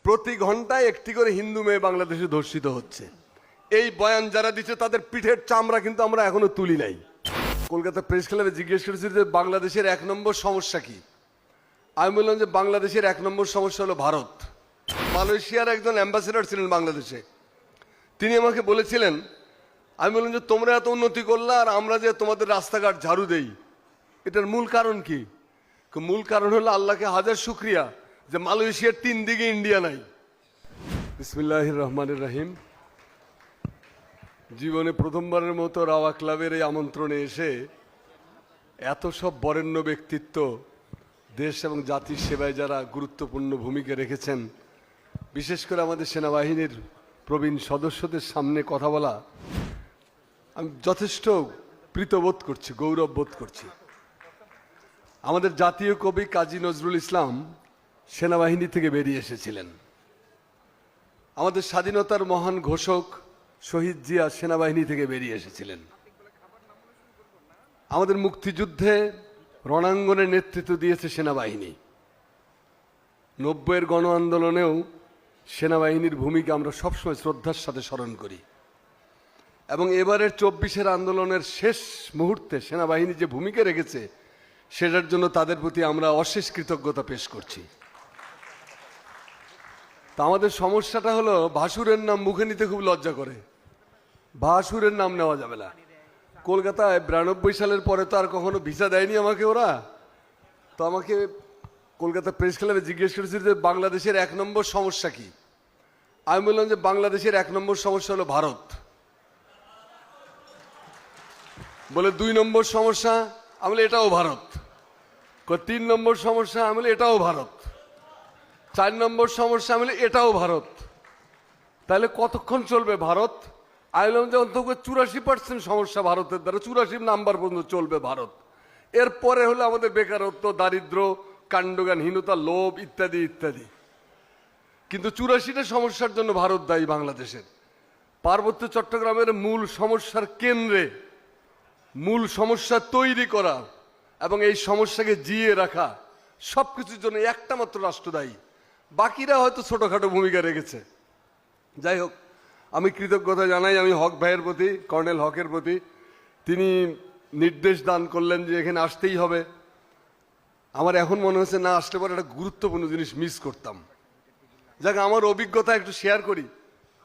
প্রতি ঘন্টায় একটি করে হিন্দু মেয়ে বাংলাদেশে ধর্ষিত হচ্ছে। এই বয়ান যারা দিচ্ছে তাদের পিঠের চামড়া কিন্তু আমরা এখনো তুলি নাই। কলকাতা প্রেস ক্লাবে জিজ্ঞেস করেছি যে বাংলাদেশের 1 নম্বর সমস্যা কি। আমি বললাম যে বাংলাদেশের 1 নম্বর সমস্যা হলো ভারত। মালয়েশিয়ার একজন অ্যাম্বাসেডর ছিলেন বাংলাদেশে, তিনি আমাকে বলেছিলেন, আমি বললাম যে তোমরা এত উন্নতি করলে আর আমরা যে তোমাদের রাস্তাঘাট ঝাড়ু দেই, এটার মূল কারণ কি? মূল কারণ হলো আল্লাহকে হাজার শুকরিয়া যে মালয়েশিয়ার 3 দিকে ইন্ডিয়া নাই। বিসমিল্লাহির রহমানির রহিম। জীবনে প্রথমবারের মতো রাওয়া ক্লাবের এই আমন্ত্রণে এসে এত সব বরেণ্য ব্যক্তিত্ব, দেশ এবং জাতির সেবায় যারা গুরুত্বপূর্ণ ভূমিকা রেখেছেন, বিশেষ করে আমাদের সেনাবাহিনীর প্রবীণ সদস্যদের সামনে কথা বলা, আমি যথেষ্ট প্রীতবোধ করছি, গৌরব বোধ করছি। আমাদের জাতীয় কবি কাজী নজরুল ইসলাম সেনাবাহিনী থেকে বেরিয়ে এসেছিলেন। আমাদের স্বাধীনতার মহান ঘোষক শহীদ জিয়া সেনাবাহিনী থেকে বেরিয়ে এসেছিলেন। আমাদের মুক্তিযুদ্ধে রণাঙ্গনে নেতৃত্ব দিয়েছে সেনাবাহিনী। 90-এর গণ আন্দোলনেও সেনাবাহিনীর ভূমিকা আমরা সবসময় শ্রদ্ধার সাথে স্মরণ করি, এবং এবারের 24-এর আন্দোলনের শেষ মুহূর্তে সেনাবাহিনী যে ভূমিকা রেখেছে সেটার জন্য তাদের প্রতি আমরা অশেষ কৃতজ্ঞতা পেশ করছি। তা আমাদের সমস্যাটা হলো ভাসুরের নাম মুখে নিতে খুব লজ্জা করে। ভাসুরের নাম নেওয়া যাবে না। কলকাতায় 92 সালের পরে তো আর কখনো ভিসা দেয়নি আমাকে ওরা। তো আমাকে কলকাতা প্রেস ক্লাবে জিজ্ঞেস করেছিল যে বাংলাদেশের 1 নম্বর সমস্যা কি। আমি বললাম যে বাংলাদেশের 1 নম্বর সমস্যা হলো ভারত। বলে 2 নম্বর সমস্যা, আমি বলি এটাও ভারত। 3 নম্বর সমস্যা, আমি বলি এটাও ভারত। 4 নম্বর সমস্যা, আমি বলি এটাও ভারত। তাহলে কতক্ষণ চলবে ভারত? আইলাম যে অন্তত 84% সমস্যা ভারতের দ্বারা, 84 নাম্বার পর্যন্ত চলবে ভারত। এরপরে হলো আমাদের বেকারত্ব, দারিদ্র, কাণ্ডজ্ঞানহীনতা, লোভ ইত্যাদি ইত্যাদি। কিন্তু 84টা সমস্যার জন্য ভারত দায়ী বাংলাদেশের। পার্বত্য চট্টগ্রামের মূল সমস্যার কেন্দ্রে মূল সমস্যা তৈরি করা এবং এই সমস্যাকে জিয়ে রাখা, সবকিছুর জন্য একটা মাত্র রাষ্ট্র দায়ী। বাকিরা হয়তো ছোটখাটো ভূমিকা রেখেছে। যাই হোক, আমি কৃতজ্ঞতা জানাই আমি হক ভাইয়ের প্রতি, কর্নেল হকের প্রতি। তিনি নির্দেশ দান করলেন যে এখানে আসতেই হবে। আমার এখন মনে হচ্ছে না আসলে পরে একটা গুরুত্বপূর্ণ জিনিস মিস করতাম। যাক, আমার অভিজ্ঞতা একটু শেয়ার করি।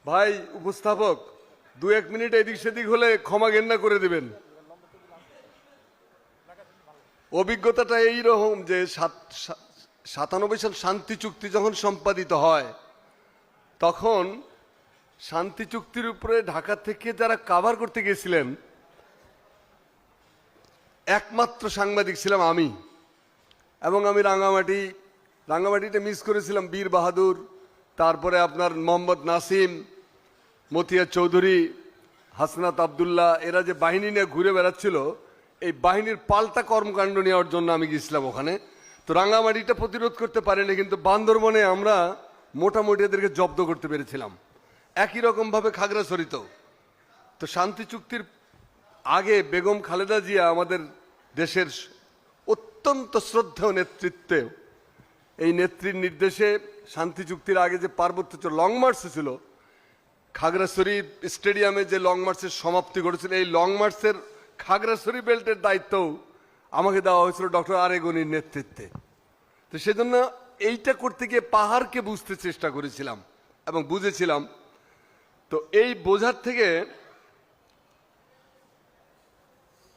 ভাই উপস্থাপক, 2-1 মিনিট এদিক সেদিক হলে ক্ষমা ঘেন্না করে দেবেন। অভিজ্ঞতাটা এইরকম যে 97 সাল শান্তি চুক্তি যখন সম্পাদিত হয়, তখন শান্তি চুক্তির উপরে ঢাকা থেকে যারা কাভার করতে গেছিলেন, একমাত্র সাংবাদিক ছিলাম আমি। এবং আমি রাঙ্গামাটিতে মিস করেছিলাম বীর বাহাদুর, তারপরে আপনার মোহাম্মদ নাসিম, মতিয়া চৌধুরী, হাসনাত আবদুল্লাহ, এরা যে বাহিনী নিয়ে ঘুরে বেড়াচ্ছিল, এই বাহিনীর পাল্টা কর্মকাণ্ড নেওয়ার জন্য আমি গেছিলাম ওখানে। তো রাঙ্গামাটিটা প্রতিরোধ করতে পারিনি, কিন্তু বান্দরবনে আমরা মোটামুটি এদেরকে জব্দ করতে পেরেছিলাম। একই রকমভাবে খাগড়াছড়িতেও। তো শান্তি চুক্তির আগে বেগম খালেদা জিয়া আমাদের দেশের অত্যন্ত শ্রদ্ধেয় নেতৃত্বে, এই নেত্রীর নির্দেশে শান্তি চুক্তির আগে যে পার্বত্য লং মার্চ ছিল, খাগড়াছড়ি স্টেডিয়ামে যে লং মার্চের সমাপ্তি ঘটেছিল, এই লং মার্চের খাগড়াছড়ি বেল্টের দায়িত্বও আমাকে দেওয়া হয়েছিল ডক্টর আরেগনির নেতৃত্বে। তো সেজন্য এইটা করতে গিয়ে পাহাড়কে বুঝতে চেষ্টা করেছিলাম এবং বুঝেছিলাম। তো এই বোঝার থেকে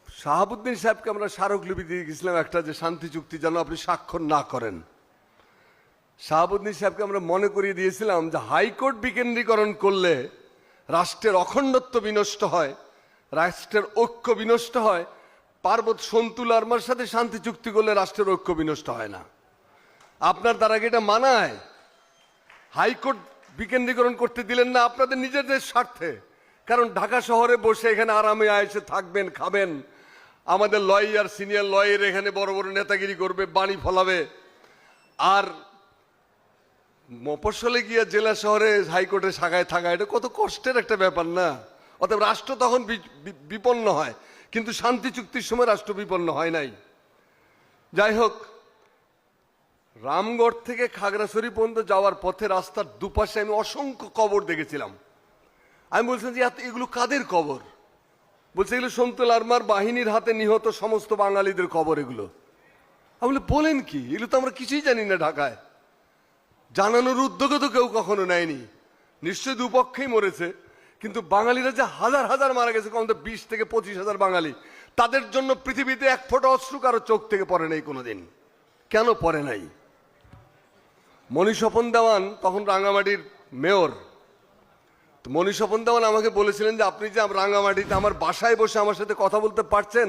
শাহাবুদ্দিন সাহেবকে আমরা স্মারকলিপি দিয়ে গেছিলাম একটা, যে শান্তি চুক্তি যেন আপনি স্বাক্ষর না করেন। শাহাবুদ্দিন সাহেবকে আমরা মনে করিয়ে দিয়েছিলাম যে হাইকোর্ট বিকেন্দ্রীকরণ করলে রাষ্ট্রের অখণ্ডত্ব বিনষ্ট হয়, রাষ্ট্রের ঐক্য বিনষ্ট হয়। পার্বত্য সন্তুল আর্মার সাথে শান্তি চুক্তি করলে রাষ্ট্রের ঐক্য বিনষ্ট হয় না। আপনার দ্বারা কি এটা মানায়? হাইকোর্ট বিকেন্দ্রীকরণ করতে দিলেন না আপনাদের নিজেদের স্বার্থে। কারণ ঢাকা শহরে বসে এখানে আরামে আয়েসে থাকবেন, খাবেন। আমাদের লয়ার, সিনিয়র লয়ার এখানে বড় বড় নেতাগিরি করবে, বাণী ফলাবে। আর মফস্বলে গিয়ে জেলা শহরে হাইকোর্টে শাখায় থাকা, এটা কত কষ্টের একটা ব্যাপার না? অতএব রাষ্ট্র তখন বিপন্ন হয়, কিন্তু শান্তি চুক্তির সময় রাষ্ট্র বিপন্ন হয় নাই। যাই হোক, রামগড় থেকে খাগড়াছড়ি পর্যন্ত যাওয়ার পথে রাস্তার দুপাশে আমি অসংখ্য কবর দেখেছিলাম। আমি বলছিলাম যে এগুলো কাদের কবর? বলছে এগুলো সন্তু লারমার বাহিনীর হাতে নিহত সমস্ত বাঙালিদের কবর এগুলো। আমি বলেন কি, এগুলো তো আমরা কিছুই জানি না ঢাকায়। জানানোর উদ্যোগে তো কেউ কখনো নেয়নি। নিশ্চয়ই দুপক্ষেই মরেছে, কিন্তু বাঙালিরা যে হাজার হাজার মারা গেছে, কম 20 থেকে 25,000 বাঙালি, তাদের জন্য পৃথিবীতে এক ফোঁটা অশ্রু কারো চোখ থেকে পড়ে নাই কোনোদিন। কেন পড়ে নাই? মণিস্বপন দেওয়ান তখন রাঙামাটির মেয়র। মণিস্বপন দেওয়ান আমাকে বলেছিলেন যে আপনি যে রাঙামাটিতে আমার বাসায় বসে আমার সাথে কথা বলতে পারছেন,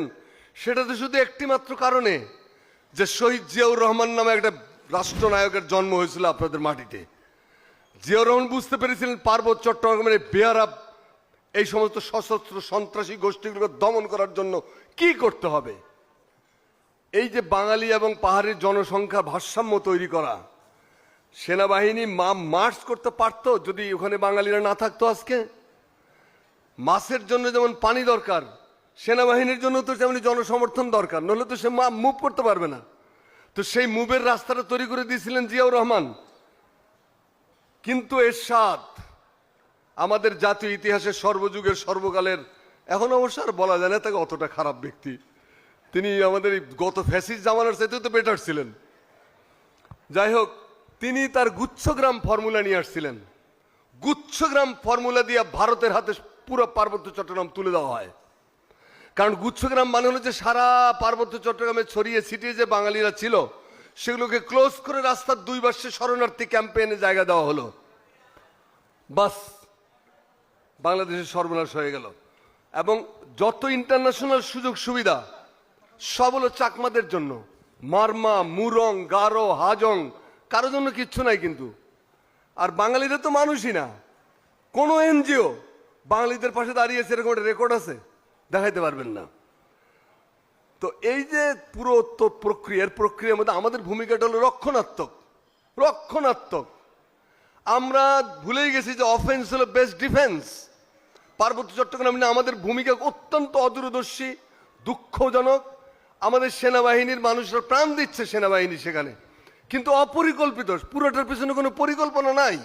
সেটা তো শুধু একটি মাত্র কারণে, যে শহীদ জিয়াউর রহমান নামে একটা রাষ্ট্রনায়কের জন্ম হয়েছিল আপনাদের মাটিতে। জিয়াউর রহমান বুঝতে পেরেছিলেন পার্বত্য চট্টগ্রামের বেয়ারাব এই সমস্ত সশস্ত্র সন্ত্রাসী গোষ্ঠীগুলোকে দমন করার জন্য কি করতে হবে। এই যে বাঙালি এবং পাহাড়ের জনসংখ্যা ভারসাম্য তৈরি করা, সেনাবাহিনী মার্চ করতে পারতো যদি ওখানে বাঙালিরা না থাকতো। আজকে মাছের জন্য যেমন পানি দরকার, সেনাবাহিনীর জন্য তো তেমনি জনসমর্থন দরকার, নইলে তো সে মুভ করতে পারবে না। তো সেই মুভের রাস্তাটা তৈরি করে দিয়েছিলেন জিয়াউর রহমান। কিন্তু এরশাদ আমাদের জাতীয় ইতিহাসের সর্বযুগের সর্বকালের, এখন অবশ্য আর বলা যায় না তাকে অতটা খারাপ ব্যক্তি, তিনি আমাদের গত ফ্যাসিস্ট জামানার চাইতে তো বেটার ছিলেন। যাই হোক, তিনি তার গুচ্ছগ্রাম ফর্মুলা নিয়ে আসছিলেন। গুচ্ছগ্রাম ফর্মুলা দিয়ে ভারতের হাতে পুরো পার্বত্য চট্টগ্রাম তুলে দেওয়া হয়। কারণ গুচ্ছগ্রাম মানে হলো যে সারা পার্বত্য চট্টগ্রামে ছড়িয়ে ছিটিয়ে যে বাঙালিরা ছিল, সেগুলোকে ক্লোজ করে রাস্তার দুই পাশে শরণার্থী ক্যাম্পেইনে জায়গা দেওয়া হলো। বাস, বাংলাদেশের সর্বনাশ হয়ে গেল। এবং যত ইন্টারন্যাশনাল সুযোগ সুবিধা সব হলো চাকমাদের জন্য। মারমা, মুরং, গারো, হাজং, কারোর জন্য কিচ্ছু নাই। কিন্তু আর বাঙালিরা তো মানুষই না। কোনো এনজিও বাঙালিদের পাশে দাঁড়িয়েছে এরকম একটা রেকর্ড আছে? দেখাইতে পারবেন না। তো এই যে পুরো প্রক্রিয়ার মধ্যে আমাদের ভূমিকাটা হলো রক্ষণাত্মক। রক্ষণাত্মক আমরা ভুলেই গেছি যে অফেন্স হলো বেস্ট ডিফেন্স। পার্বত্য চট্টগ্রাম নিয়ে আমাদের ভূমিকা অত্যন্ত অদূরদর্শী, দুঃখজনক। আমাদের সেনাবাহিনীর মানুষরা প্রাণ দিচ্ছে, সেনাবাহিনী সেখানে, কিন্তু অপরিকল্পিত, পুরোটার পিছনে কোনো পরিকল্পনা নাই।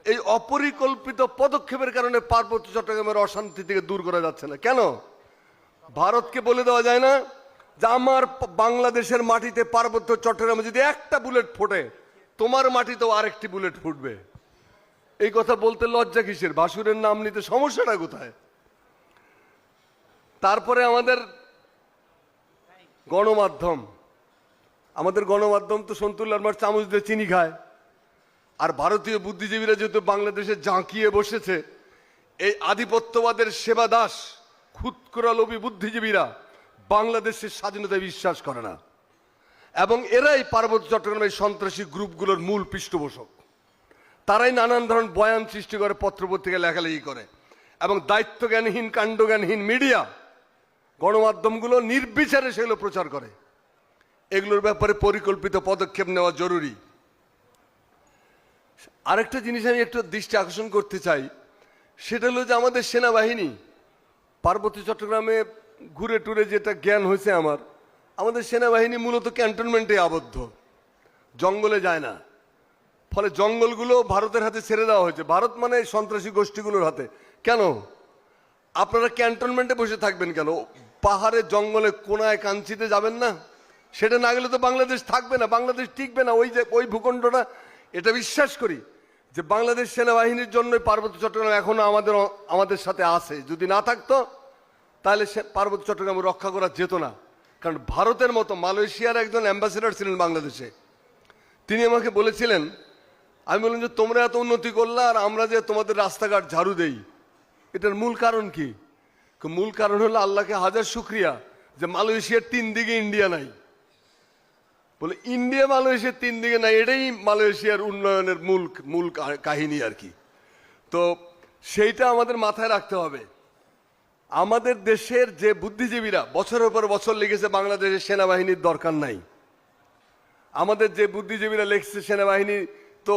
এই অপরিকল্পিত পদক্ষেপের কারণে পার্বত্য চট্টগ্রামের অশান্তি থেকে দূর করা যাচ্ছে না। কেন? ভারতকে বলে দেওয়া যায় না যে আমার বাংলাদেশের মাটিতে পার্বত্য চট্টগ্রামে যদি একটা বুলেট ফোটে, তোমার মাটিতেও আরেকটি বুলেট ফুটবে। এই কথা বলতে লজ্জা কিসের? ভাসুরের নাম নিতে সমস্যাটা কোথায়? তারপরে আমাদের গণমাধ্যম তো সন্তু লারমার চামচ দিয়ে চিনি খায়। আর ভারতীয় বুদ্ধিজীবীরা যেহেতু বাংলাদেশে জাঁকিয়ে বসেছে, এই আধিপত্যবাদের সেবা দাস খুদকুড়া লোভী বুদ্ধিজীবীরা বাংলাদেশের স্বাধীনতায় বিশ্বাস করে না। এবং এরাই পার্বত্য চট্টগ্রামের সন্ত্রাসী গ্রুপগুলোর মূল পৃষ্ঠপোষক। তারাই নানান ধরনের বয়ান সৃষ্টি করে, পত্রপত্রিকা লেখালেখি করে, এবং দায়িত্বজ্ঞানহীন কাণ্ডজ্ঞানহীন মিডিয়া গণমাধ্যমগুলো নির্বিচারে সেগুলো প্রচার করে। এগুলোর ব্যাপারে পরিকল্পিত পদক্ষেপ নেওয়া জরুরি। আরেকটা জিনিস আমি একটু দৃষ্টি আকর্ষণ করতে চাই, সেটা হলো যে আমাদের সেনাবাহিনী পার্বত্য চট্টগ্রামে ঘুরে টুরে যেটা জ্ঞান হয়েছে আমাদের সেনাবাহিনী মূলত ক্যান্টনমেন্টে আবদ্ধ, জঙ্গলে যায় না। ফলে জঙ্গলগুলো ভারতের হাতে ছেড়ে দেওয়া হয়েছে। ভারত মানে সন্ত্রাসী গোষ্ঠীগুলোর হাতে। কেন? আপনারা ক্যান্টনমেন্টে বসে থাকবেন কেন? পাহাড়ে জঙ্গলে কোনায় কাঞ্চিতে যাবেন না? সেটা না গেলে তো বাংলাদেশ থাকবে না, বাংলাদেশ টিকবে না। ওই ভূখণ্ডটা, এটা বিশ্বাস করি যে বাংলাদেশ সেনাবাহিনীর জন্যই পার্বত্য চট্টগ্রাম এখনো আমাদের সাথে আছে। যদি না থাকতো তাহলে পার্বত্য চট্টগ্রাম রক্ষা করা যেত না। কারণ ভারতের মতো, মালয়েশিয়ার একজন অ্যাম্বাসেডর ছিলেন বাংলাদেশে, তিনি আমাকে বলেছিলেন, আমি বললাম যে তোমরা এত উন্নতি করলে আর আমরা যে তোমাদের রাস্তাঘাট ঝাড়ু দেই, এটার মূল কারণ কি? মূল কারণ হলো আল্লাহকে হাজার শুক্রিয়া যে মালয়েশিয়ার 3 দিকে ইন্ডিয়া নাই। বলে ইন্ডিয়া মালয়েশিয়ার 3 দিকে নাই, এটাই মালয়েশিয়ার উন্নয়নের মূল কাহিনী আর কি। তো সেইটা আমাদের মাথায় রাখতে হবে। আমাদের দেশের যে বুদ্ধিজীবীরা বছরের পর বছর লিখেছে বাংলাদেশের সেনাবাহিনীর দরকার নাই, আমাদের যে বুদ্ধিজীবীরা লিখছে সেনাবাহিনী তো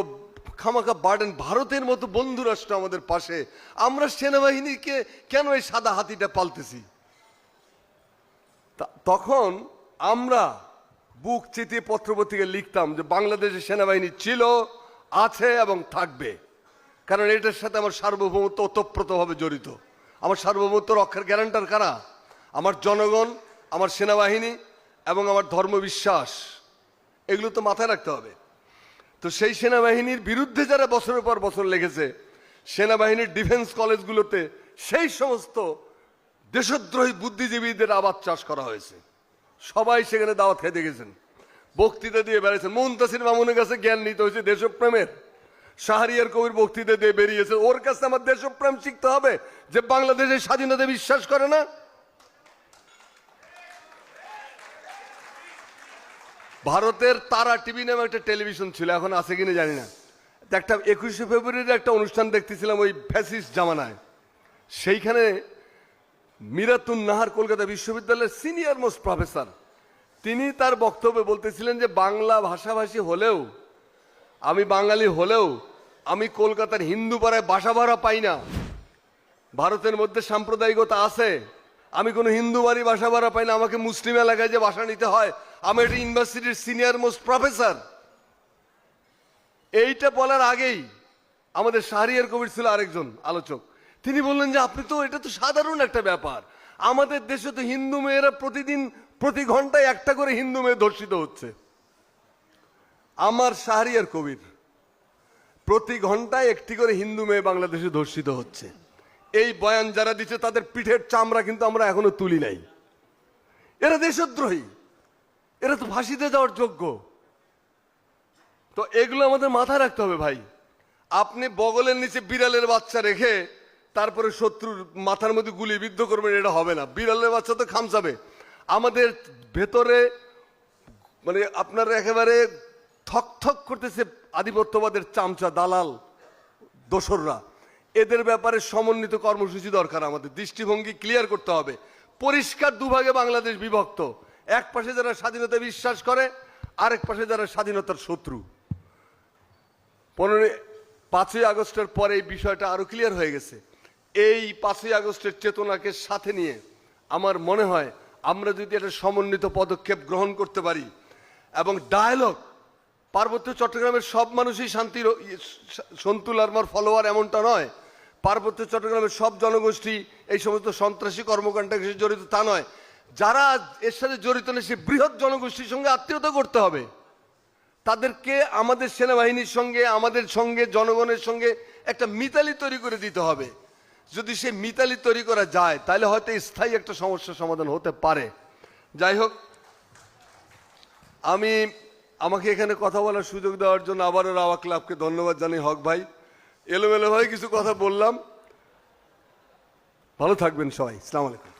খামাখা বার্ডেন, ভারতের মতো বন্ধু রাষ্ট্র আমাদের পাশে, আমরা সেনাবাহিনীকে কেন এই সাদা হাতিটা পালতেছি? তখন আমরা বুক চিতিয়ে পত্রপত্রিকায় লিখতাম যে বাংলাদেশের সেনাবাহিনী ছিল, আছে এবং থাকবে, কারণ এটার সাথে আমার সার্বভৌমত্ব ওতপ্রোতভাবে জড়িত। আমার সার্বভৌমত্ব রক্ষার গ্যারান্টার কারা? আমার জনগণ, আমার সেনাবাহিনী এবং আমার ধর্মবিশ্বাস। এগুলো তো মাথায় রাখতে হবে। তো সেই সেনাবাহিনীর বিরুদ্ধে যারা বছরের পর বছর লেগেছে, সেনাবাহিনীর ডিফেন্স কলেজগুলোতে সেই সমস্ত দেশদ্রোহী বুদ্ধিজীবীদের আবাদ চাষ করা হয়েছে। সবাই সেখানে দাওয়াত খেতে গেছেন, বক্তৃতা দিয়ে বেড়েছেন। মুনতাসির মামুনের কাছে জ্ঞান নিতে হয়েছে দেশপ্রেমের। শাহরিয়ার কবির বক্তৃতা দিয়ে বেরিয়েছে, ওর কাছে আমার দেশপ্রেম শিখতে হবে যে বাংলাদেশের স্বাধীনতা বিশ্বাস করে না। ভারতের তারা টিভি নামে একটা টেলিভিশন ছিল, এখন আছে কিনা জানি না। একটা 21শে ফেব্রুয়ারির একটা অনুষ্ঠান দেখতেছিলাম ওই ফ্যাসিস্ট জামানায়। সেইখানে মিরাতুন নাহার কলকাতা বিশ্ববিদ্যালয়ের সিনিয়র মোস্ট প্রফেসর, তিনি তার বক্তব্যে বলতেছিলেন যে বাংলা ভাষাভাষী হলেও, আমি বাঙালি হলেও আমি কলকাতার হিন্দু পাড়ায় বাসা ভাড়া পাই না। ভারতের মধ্যে সাম্প্রদায়িকতা আছে, আমি কোনো হিন্দু বাড়ি বাসা ভাড়া পাই না, আমাকে মুসলিম এলাকায় যে বাসা নিতে হয়। আমি একটা ইউনিভার্সিটির সিনিয়র মোস্ট প্রফেসর। এইটা বলার আগেই আমাদের শাহরিয়ার কবির ছিল আরেকজন আলোচক, তিনি বললেন যে আপনি তো, এটা তো সাধারণ একটা ব্যাপার, আমাদের দেশে তো হিন্দু মেয়েরা প্রতিদিন প্রতি ঘন্টায় একটা করে হিন্দু মেয়ে ধর্ষিত হচ্ছে। আমার শাহরিয়ার কবির, প্রতি ঘন্টায় একটি করে হিন্দু মেয়ে বাংলাদেশে ধর্ষিত হচ্ছে। এই বয়ান যারা দিচ্ছে তাদের পিঠের চামড়া কিন্তু আমরা এখনো তুলি নাই। এরা দেশদ্রোহী, এরা তো ফাঁসিতে যাওয়ার যোগ্য। তো এগুলো আমাদের মাথায় রাখতে হবে ভাই। আপনি বগলের নিচে বিড়ালের বাচ্চা রেখে তারপরে শত্রুর মাথার মধ্যে গুলি বিদ্ধ করবেন, এটা হবে না। বিড়ালের বাচ্চা তো খামচাবে। আমাদের ভেতরে মানে আপনার একেবারে থক করতেছে আধিপত্যবাদের চামচা, দালাল, দোসররা। এদের ব্যাপারে সমন্বিত কর্মসূচি দরকার। আমাদের দৃষ্টিভঙ্গি ক্লিয়ার করতে হবে। পরিষ্কার দুভাগে বাংলাদেশ বিভক্ত, এক পাশে যারা স্বাধীনতা বিশ্বাস করে, আরেক পাশে যারা স্বাধীনতার শত্রু। 5ই আগস্টের পরে এই বিষয়টা আরো ক্লিয়ার হয়ে গেছে। এই 5ই আগস্টের চেতনাকে সাথে নিয়ে আমার মনে হয় আমরা যদি একটা সমন্বিত পদক্ষেপ গ্রহণ করতে পারি এবং ডায়ালগ, পার্বত্য চট্টগ্রামের সব মানুষই শান্তির সন্তুল আরমার ফলোয়ার এমনটা নয়, পার্বত্য চট্টগ্রামের সব জনগোষ্ঠী এই সমস্ত সন্ত্রাসী কর্মকাণ্ডে জড়িত তা নয়। যারা এর সাথে জড়িত নেই সে বৃহৎ জনগোষ্ঠীর সঙ্গে আত্মীয়তা করতে হবে। তাদেরকে আমাদের সেনাবাহিনীর সঙ্গে, আমাদের সঙ্গে, জনগণের সঙ্গে একটা মিতালি তৈরি করে দিতে হবে। যদি সে মিতালি তৈরি করা যায় তাহলে হয়তো স্থায়ী একটা সমস্যার সমাধান হতে পারে। যাই হোক, আমাকে এখানে কথা বলার সুযোগ দেওয়ার জন্য আবারও রাওয়া ক্লাবকে ধন্যবাদ জানাই। হক ভাই, এলোমেলো ভাই কিছু কথা বললাম, ভালো থাকবেন সবাই। আসসালামু আলাইকুম।